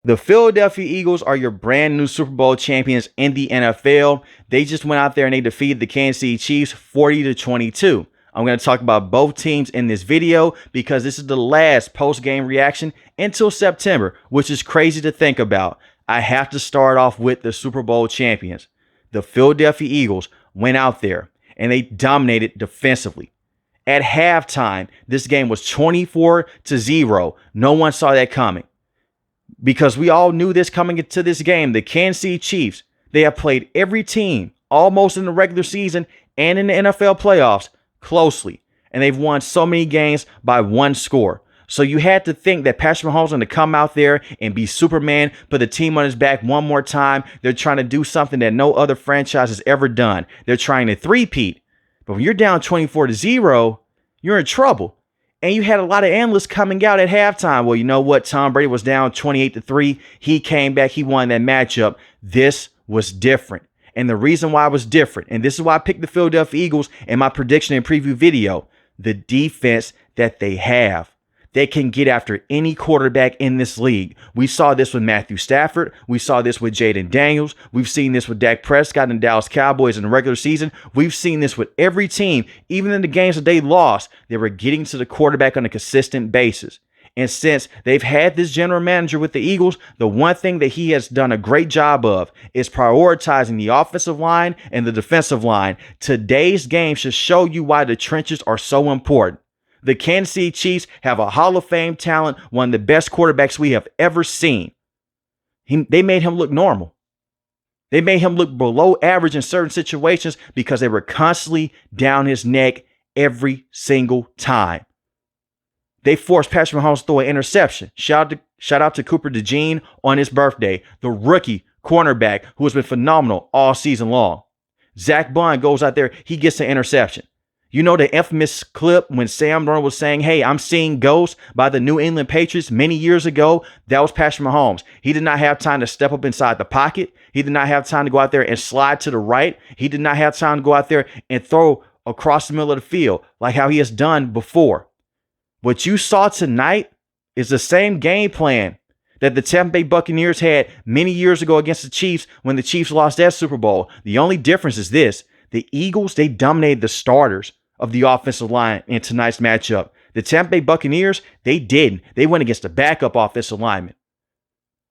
The Philadelphia Eagles are your brand new Super Bowl champions in the NFL. They just went out there and they defeated the Kansas City Chiefs 40-22. I'm going to talk about both teams in this video because this is the last post-game reaction until September, which is crazy to think about. I have to start off with the Super Bowl champions. The Philadelphia Eagles went out there and they dominated defensively. At halftime, this game was 24-0. No one saw that coming. Because we all knew this coming into this game. The Kansas City Chiefs, they have played every team almost in the regular season and in the NFL playoffs closely. And they've won so many games by one score. So you had to think that Patrick Mahomes was going to come out there and be Superman, put the team on his back one more time. They're trying to do something that no other franchise has ever done. They're trying to three-peat. But when you're down 24-0, you're in trouble. And you had a lot of analysts coming out at halftime. Well, you know what? Tom Brady was down 28-3. He came back. He won that matchup. This was different. And the reason why it was different, and this is why I picked the Philadelphia Eagles in my prediction and preview video, the defense that they have. They can get after any quarterback in this league. We saw this with Matthew Stafford. We saw this with Jalen Daniels. We've seen this with Dak Prescott and the Dallas Cowboys in the regular season. We've seen this with every team. Even in the games that they lost, they were getting to the quarterback on a consistent basis. And since they've had this general manager with the Eagles, the one thing that he has done a great job of is prioritizing the offensive line and the defensive line. Today's game should show you why the trenches are so important. The Kansas City Chiefs have a Hall of Fame talent, one of the best quarterbacks we have ever seen. They made him look normal. They made him look below average in certain situations because they were constantly down his neck every single time. They forced Patrick Mahomes to throw an interception. Shout out to Cooper DeJean on his birthday, the rookie cornerback who has been phenomenal all season long. Zach Bond goes out there, he gets an interception. You know the infamous clip when Sam Darnold was saying, hey, I'm seeing ghosts by the New England Patriots many years ago? That was Patrick Mahomes. He did not have time to step up inside the pocket. He did not have time to go out there and slide to the right. He did not have time to go out there and throw across the middle of the field like how he has done before. What you saw tonight is the same game plan that the Tampa Bay Buccaneers had many years ago against the Chiefs when the Chiefs lost that Super Bowl. The only difference is this. The Eagles, they dominated the starters of the offensive line in tonight's matchup. The Tampa Bay Buccaneers, they didn't. They went against the backup offensive lineman.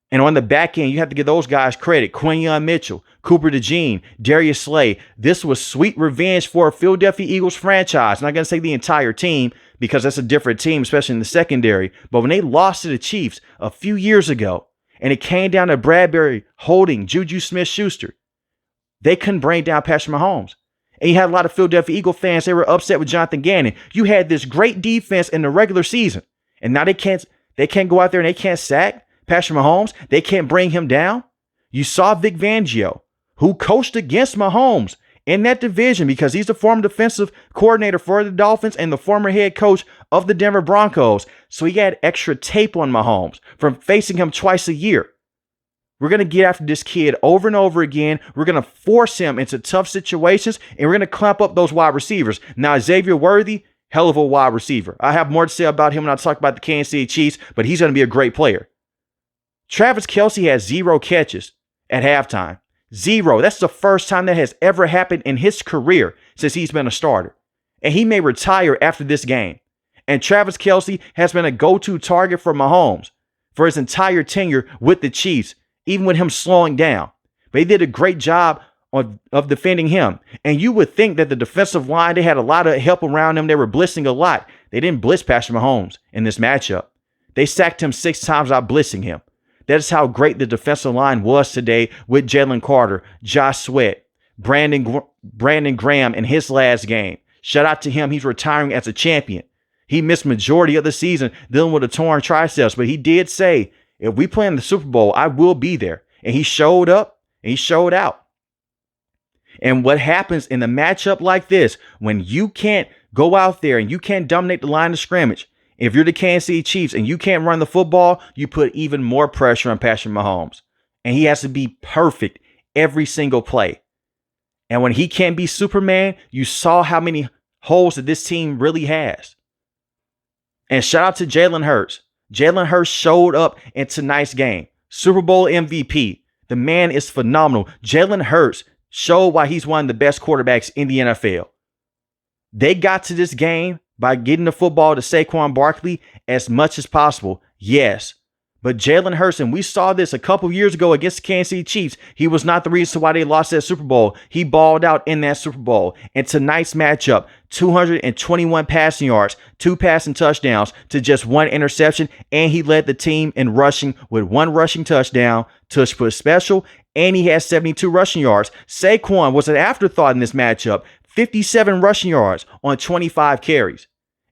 And on the back end, you have to give those guys credit. Quinyon Mitchell, Cooper DeJean, Darius Slay. This was sweet revenge for a Philadelphia Eagles franchise. I'm not going to say the entire team because that's a different team, especially in the secondary. But when they lost to the Chiefs a few years ago, and it came down to Bradbury holding Juju Smith-Schuster, they couldn't bring down Patrick Mahomes. And you had a lot of Philadelphia Eagle fans, they were upset with Jonathan Gannon. You had this great defense in the regular season. And now they can't go out there and they can't sack Patrick Mahomes. They can't bring him down. You saw Vic Fangio, who coached against Mahomes in that division because he's the former defensive coordinator for the Dolphins and the former head coach of the Denver Broncos. So he had extra tape on Mahomes from facing him twice a year. We're going to get after this kid over and over again. We're going to force him into tough situations, and we're going to clamp up those wide receivers. Now, Xavier Worthy, hell of a wide receiver. I have more to say about him when I talk about the Kansas City Chiefs, but he's going to be a great player. Travis Kelce has 0 catches at halftime. 0. That's the first time that has ever happened in his career since he's been a starter. And he may retire after this game. And Travis Kelce has been a go-to target for Mahomes for his entire tenure with the Chiefs, even with him slowing down. But they did a great job of defending him. And you would think that the defensive line, they had a lot of help around them. They were blitzing a lot. They didn't blitz Patrick Mahomes in this matchup. They sacked him 6 times out blitzing him. That is how great the defensive line was today with Jalen Carter, Josh Sweat, Brandon Graham in his last game. Shout out to him. He's retiring as a champion. He missed majority of the season dealing with a torn triceps, but he did say, if we play in the Super Bowl, I will be there. And he showed up and he showed out. And what happens in a matchup like this, when you can't go out there and you can't dominate the line of scrimmage, if you're the Kansas City Chiefs and you can't run the football, you put even more pressure on Patrick Mahomes. And he has to be perfect every single play. And when he can't be Superman, you saw how many holes that this team really has. And shout out to Jalen Hurts. Jalen Hurts showed up in tonight's game. Super Bowl MVP. The man is phenomenal. Jalen Hurts showed why he's one of the best quarterbacks in the NFL. They got to this game by getting the football to Saquon Barkley as much as possible. Yes. But Jalen Hurts, and we saw this a couple years ago against the Kansas City Chiefs, he was not the reason why they lost that Super Bowl. He balled out in that Super Bowl. And tonight's matchup, 221 passing yards, 2 passing touchdowns to just 1 interception, and he led the team in rushing with 1 rushing touchdown, touch put special, and he had 72 rushing yards. Saquon was an afterthought in this matchup, 57 rushing yards on 25 carries.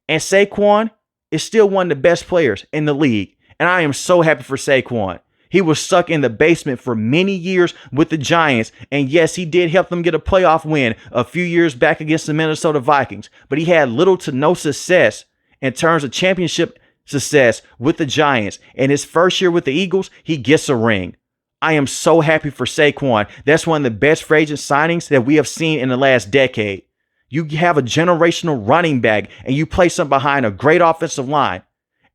And Saquon is still one of the best players in the league. And I am so happy for Saquon. He was stuck in the basement for many years with the Giants. And yes, he did help them get a playoff win a few years back against the Minnesota Vikings. But he had little to no success in terms of championship success with the Giants. And his first year with the Eagles, he gets a ring. I am so happy for Saquon. That's one of the best free agent signings that we have seen in the last decade. You have a generational running back and you place him behind a great offensive line.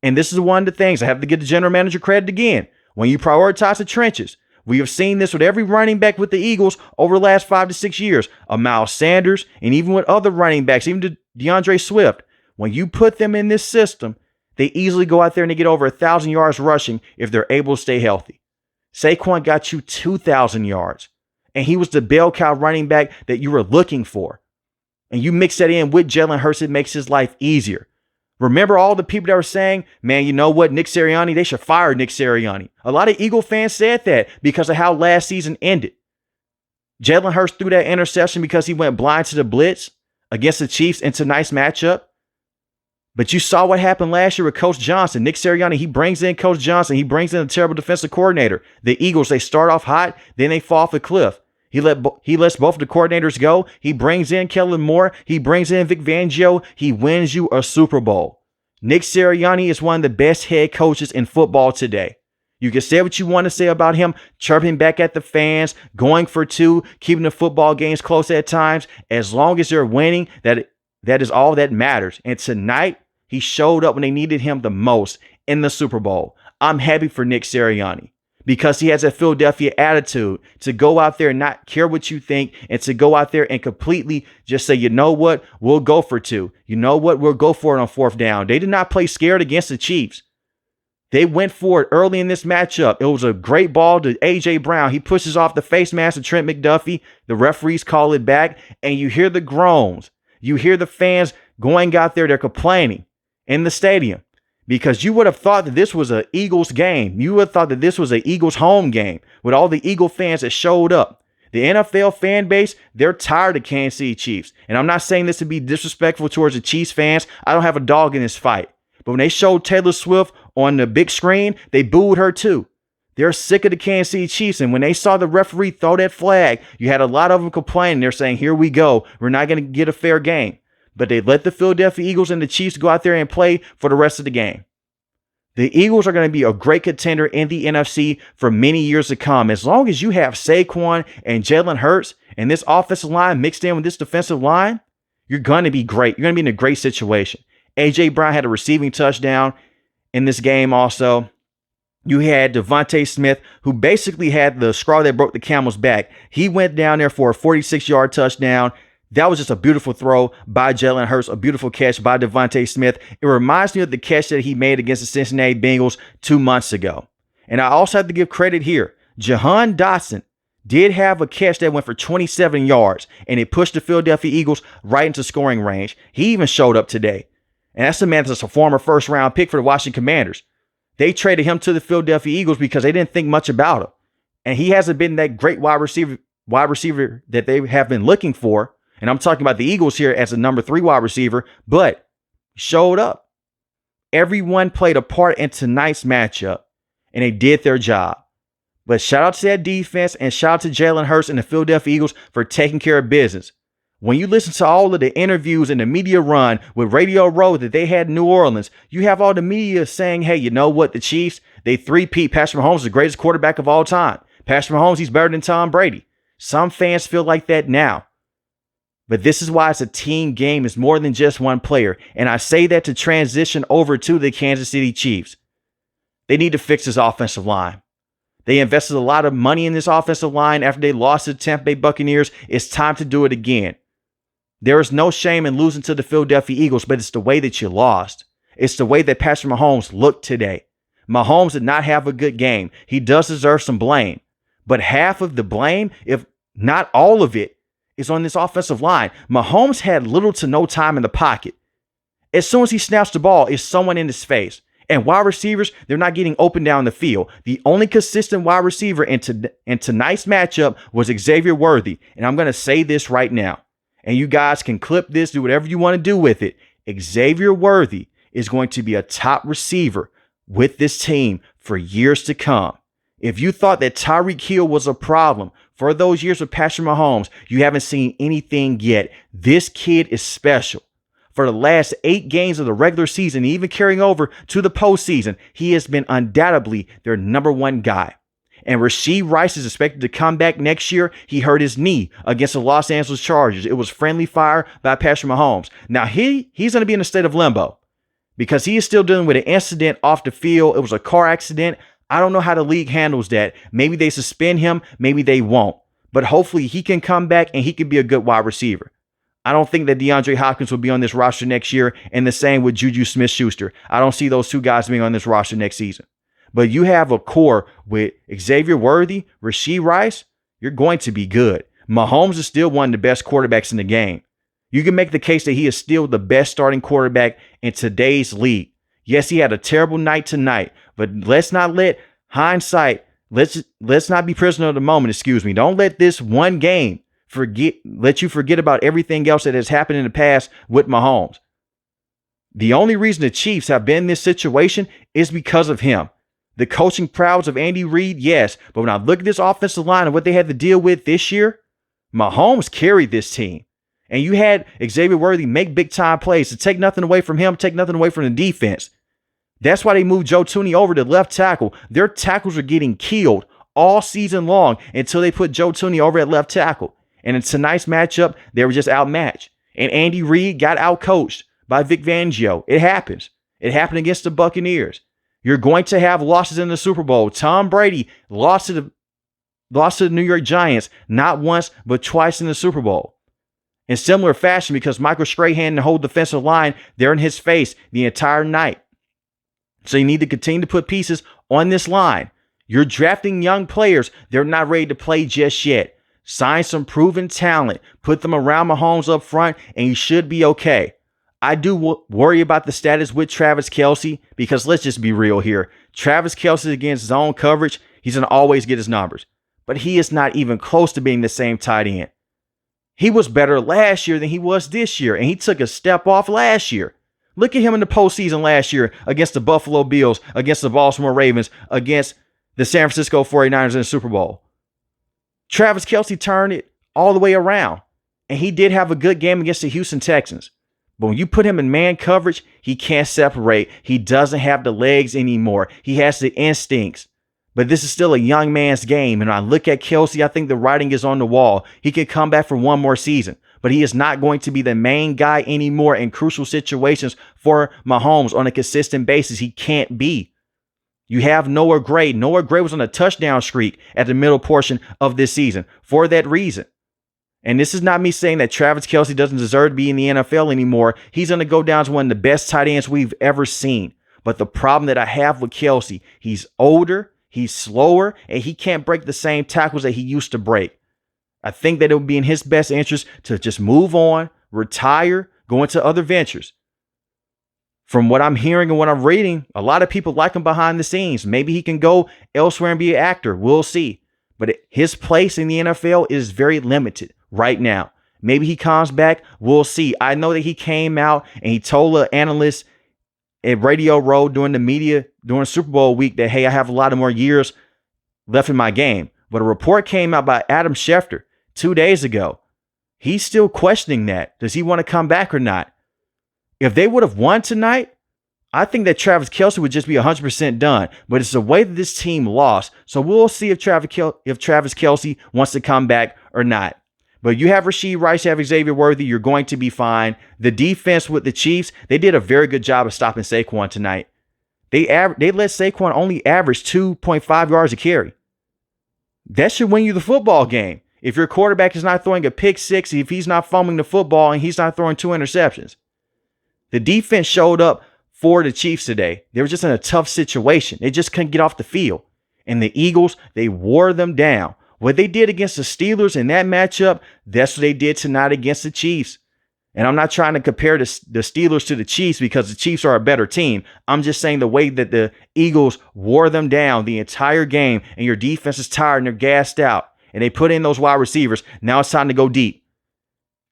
And this is one of the things I have to give the general manager credit again. When you prioritize the trenches, we have seen this with every running back with the Eagles over the last 5 to 6 years. Miles Sanders, and even with other running backs, even DeAndre Swift. When you put them in this system, they easily go out there and they get over 1,000 yards rushing if they're able to stay healthy. Saquon got you 2,000 yards, and he was the bell cow running back that you were looking for. And you mix that in with Jalen Hurts, it makes his life easier. Remember all the people that were saying, man, you know what, Nick Sirianni, they should fire Nick Sirianni. A lot of Eagle fans said that because of how last season ended. Jalen Hurts threw that interception because he went blind to the blitz against the Chiefs in tonight's matchup. But you saw what happened last year with Coach Johnson. Nick Sirianni, he brings in Coach Johnson. He brings in a terrible defensive coordinator. The Eagles, they start off hot, then they fall off a cliff. He lets both of the coordinators go. He brings in Kellen Moore. He brings in Vic Fangio. He wins you a Super Bowl. Nick Sirianni is one of the best head coaches in football today. You can say what you want to say about him, chirping back at the fans, going for 2, keeping the football games close at times. As long as they're winning, that is all that matters. And tonight, he showed up when they needed him the most in the Super Bowl. I'm happy for Nick Sirianni, because he has a Philadelphia attitude to go out there and not care what you think, and to go out there and completely just say, you know what, we'll go for 2. You know what, we'll go for it on 4th down. They did not play scared against the Chiefs. They went for it early in this matchup. It was a great ball to A.J. Brown. He pushes off the face mask of Trent McDuffie. The referees call it back, and you hear the groans. You hear the fans going out there, they're complaining in the stadium. Because you would have thought that this was an Eagles game. You would have thought that this was an Eagles home game with all the Eagle fans that showed up. The NFL fan base, they're tired of Kansas City Chiefs. And I'm not saying this to be disrespectful towards the Chiefs fans. I don't have a dog in this fight. But when they showed Taylor Swift on the big screen, they booed her too. They're sick of the Kansas City Chiefs. And when they saw the referee throw that flag, you had a lot of them complaining. They're saying, here we go. We're not going to get a fair game. But they let the Philadelphia Eagles and the Chiefs go out there and play for the rest of the game. The Eagles are going to be a great contender in the NFC for many years to come. As long as you have Saquon and Jalen Hurts and this offensive line mixed in with this defensive line, you're going to be great. You're going to be in a great situation. A.J. Brown had a receiving touchdown in this game also. You had Devontae Smith, who basically had the straw that broke the camel's back. He went down there for a 46-yard touchdown. That was just a beautiful throw by Jalen Hurts, a beautiful catch by Devontae Smith. It reminds me of the catch that he made against the Cincinnati Bengals 2 months ago. And I also have to give credit here. Jahan Dotson did have a catch that went for 27 yards, and it pushed the Philadelphia Eagles right into scoring range. He even showed up today. And that's a man that's a former first-round pick for the Washington Commanders. They traded him to the Philadelphia Eagles because they didn't think much about him. And he hasn't been that great wide receiver that they have been looking for. And I'm talking about the Eagles here as a number 3 wide receiver, but showed up. Everyone played a part in tonight's matchup, and they did their job. But shout out to that defense, and shout out to Jalen Hurts and the Philadelphia Eagles for taking care of business. When you listen to all of the interviews and the media run with Radio Row that they had in New Orleans, you have all the media saying, hey, you know what? The Chiefs, they 3-peat. Patrick Mahomes is the greatest quarterback of all time. Patrick Mahomes, he's better than Tom Brady. Some fans feel like that now. But this is why it's a team game. It's more than just one player. And I say that to transition over to the Kansas City Chiefs. They need to fix this offensive line. They invested a lot of money in this offensive line after they lost to the Tampa Bay Buccaneers. It's time to do it again. There is no shame in losing to the Philadelphia Eagles, but it's the way that you lost. It's the way that Patrick Mahomes looked today. Mahomes did not have a good game. He does deserve some blame. But half of the blame, if not all of it, is on this offensive line. Mahomes had little to no time in the pocket. As soon as he snaps the ball, it's someone in his face. And wide receivers, they're not getting open down the field. The only consistent wide receiver in tonight's matchup was Xavier Worthy. And I'm going to say this right now. And you guys can clip this, do whatever you want to do with it. Xavier Worthy is going to be a top receiver with this team for years to come. If you thought that Tyreek Hill was a problem for those years with Patrick Mahomes, you haven't seen anything yet. This kid is special. For the last 8 games of the regular season, even carrying over to the postseason, he has been undoubtedly their number 1 guy. And Rashee Rice is expected to come back next year. He hurt his knee against the Los Angeles Chargers. It was friendly fire by Patrick Mahomes. Now he's going to be in a state of limbo because he is still dealing with an incident off the field. It was a car accident. I don't know how the league handles that. Maybe they suspend him. Maybe they won't. But hopefully he can come back and he can be a good wide receiver. I don't think that DeAndre Hopkins will be on this roster next year, and the same with Juju Smith-Schuster. I don't see those 2 guys being on this roster next season. But you have a core with Xavier Worthy, Rashee Rice, you're going to be good. Mahomes is still one of the best quarterbacks in the game. You can make the case that he is still the best starting quarterback in today's league. Yes, he had a terrible night tonight, but let's not let hindsight, let's not be prisoner of the moment, Don't let this one game let you forget about everything else that has happened in the past with Mahomes. The only reason the Chiefs have been in this situation is because of him. The coaching prowess of Andy Reid, yes, but when I look at this offensive line and what they had to deal with this year, Mahomes carried this team. And you had Xavier Worthy make big time plays to take nothing away from him, take nothing away from the defense. That's why they moved Joe Thuney over to left tackle. Their tackles are getting killed all season long until they put Joe Thuney over at left tackle. And in tonight's matchup, they were just outmatched. And Andy Reid got outcoached by Vic Fangio. It happens. It happened against the Buccaneers. You're going to have losses in the Super Bowl. Tom Brady lost to the New York Giants not once, but twice in the Super Bowl. In similar fashion, because Michael Strahan and the whole defensive line, they're in his face the entire night. So you need to continue to put pieces on this line. You're drafting young players. They're not ready to play just yet. Sign some proven talent. Put them around Mahomes up front, and you should be okay. I do worry about the status with Travis Kelce because let's just be real here. Travis Kelce against zone coverage, he's going to always get his numbers. But he is not even close to being the same tight end. He was better last year than he was this year, and he took a step off last year. Look at him in the postseason last year against the Buffalo Bills, against the Baltimore Ravens, against the San Francisco 49ers in the Super Bowl. Travis Kelce turned it all the way around, and he did have a good game against the Houston Texans. But when you put him in man coverage, he can't separate. He doesn't have the legs anymore. He has the instincts. But this is still a young man's game. And when I look at Kelce, I think the writing is on the wall. He can come back for one more season. But he is not going to be the main guy anymore in crucial situations for Mahomes on a consistent basis. He can't be. You have Noah Gray. Noah Gray was on a touchdown streak at the middle portion of this season for that reason. And this is not me saying that Travis Kelce doesn't deserve to be in the NFL anymore. He's going to go down as one of the best tight ends we've ever seen. But the problem that I have with Kelce, he's older, he's slower, and he can't break the same tackles that he used to break. I think that it would be in his best interest to just move on, retire, go into other ventures. From what I'm hearing and what I'm reading, a lot of people like him behind the scenes. Maybe he can go elsewhere and be an actor. We'll see. But his place in the NFL is very limited right now. Maybe he comes back. We'll see. I know that he came out and he told an analyst at Radio Row during Super Bowl week that, hey, I have a lot of more years left in my game. But a report came out by Adam Schefter 2 days ago. He's still questioning that. Does he want to come back or not? If they would have won tonight, I think that Travis Kelce would just be 100% done. But it's the way that this team lost. So we'll see if Travis Kelce wants to come back or not. But you have Rashee Rice, you have Xavier Worthy, you're going to be fine. The defense with the Chiefs, they did a very good job of stopping Saquon tonight. They let Saquon only average 2.5 yards a carry. That should win you the football game. If your quarterback is not throwing a pick six, if he's not fumbling the football and he's not throwing 2 interceptions. The defense showed up for the Chiefs today. They were just in a tough situation. They just couldn't get off the field. And the Eagles, they wore them down. What they did against the Steelers in that matchup, that's what they did tonight against the Chiefs. And I'm not trying to compare the Steelers to the Chiefs because the Chiefs are a better team. I'm just saying the way that the Eagles wore them down the entire game, and your defense is tired and they're gassed out, and they put in those wide receivers. Now it's time to go deep.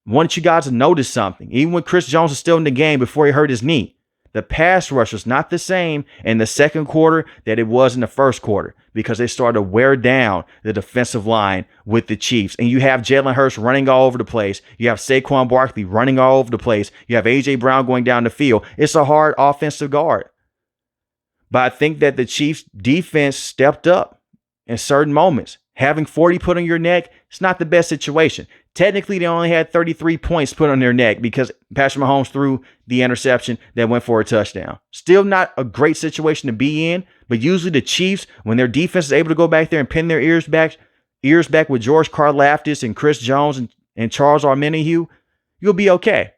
I want you guys to notice something. Even when Chris Jones was still in the game before he hurt his knee, the pass rush was not the same in the second quarter that it was in the first quarter because they started to wear down the defensive line with the Chiefs. And you have Jalen Hurts running all over the place. You have Saquon Barkley running all over the place. You have A.J. Brown going down the field. It's a hard offensive guard. But I think that the Chiefs defense stepped up in certain moments. Having 40 put on your neck, it's not the best situation. Technically, they only had 33 points put on their neck because Patrick Mahomes threw the interception that went for a touchdown. Still not a great situation to be in, but usually the Chiefs, when their defense is able to go back there and pin their ears back with George Karlaftis and Chris Jones and Charles Omenihu, you'll be okay.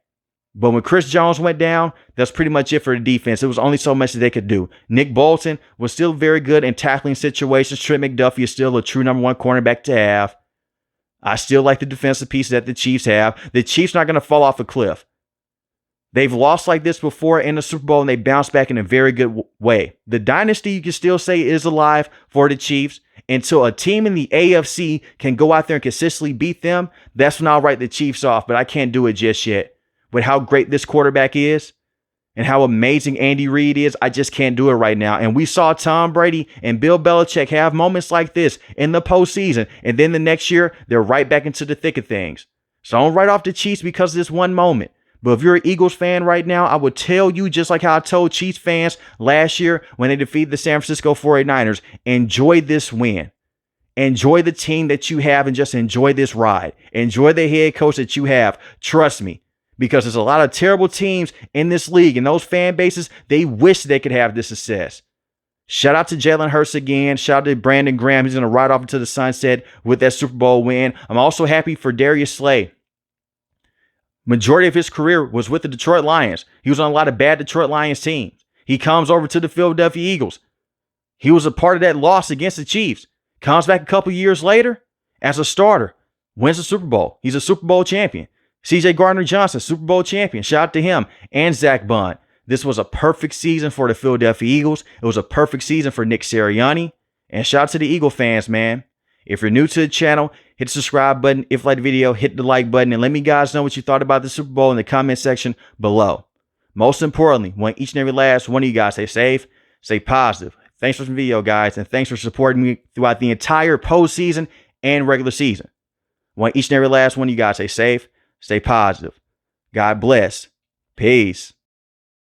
But when Chris Jones went down, that's pretty much it for the defense. It was only so much that they could do. Nick Bolton was still very good in tackling situations. Trent McDuffie is still a true number 1 cornerback to have. I still like the defensive pieces that the Chiefs have. The Chiefs not going to fall off a cliff. They've lost like this before in the Super Bowl, and they bounced back in a very good way. The dynasty, you can still say, is alive for the Chiefs. Until a team in the AFC can go out there and consistently beat them, that's when I'll write the Chiefs off, but I can't do it just yet. With how great this quarterback is and how amazing Andy Reid is, I just can't do it right now. And we saw Tom Brady and Bill Belichick have moments like this in the postseason. And then the next year, they're right back into the thick of things. So don't write off the Chiefs because of this one moment. But if you're an Eagles fan right now, I would tell you, just like how I told Chiefs fans last year when they defeated the San Francisco 49ers, enjoy this win. Enjoy the team that you have and just enjoy this ride. Enjoy the head coach that you have. Trust me. Because there's a lot of terrible teams in this league, and those fan bases, they wish they could have this success. Shout out to Jalen Hurts again. Shout out to Brandon Graham. He's going to ride off into the sunset with that Super Bowl win. I'm also happy for Darius Slay. Majority of his career was with the Detroit Lions. He was on a lot of bad Detroit Lions teams. He comes over to the Philadelphia Eagles. He was a part of that loss against the Chiefs. Comes back a couple years later as a starter. Wins the Super Bowl. He's a Super Bowl champion. C.J. Gardner-Johnson, Super Bowl champion. Shout out to him and Zach Bond. This was a perfect season for the Philadelphia Eagles. It was a perfect season for Nick Sirianni. And shout out to the Eagle fans, man. If you're new to the channel, hit the subscribe button. If you like the video, hit the like button. And let me guys know what you thought about the Super Bowl in the comment section below. Most importantly, want each and every last one of you guys stay safe, stay positive. Thanks for the video, guys. And thanks for supporting me throughout the entire postseason and regular season. Want each and every last one of you guys stay safe, stay positive. God bless. Peace.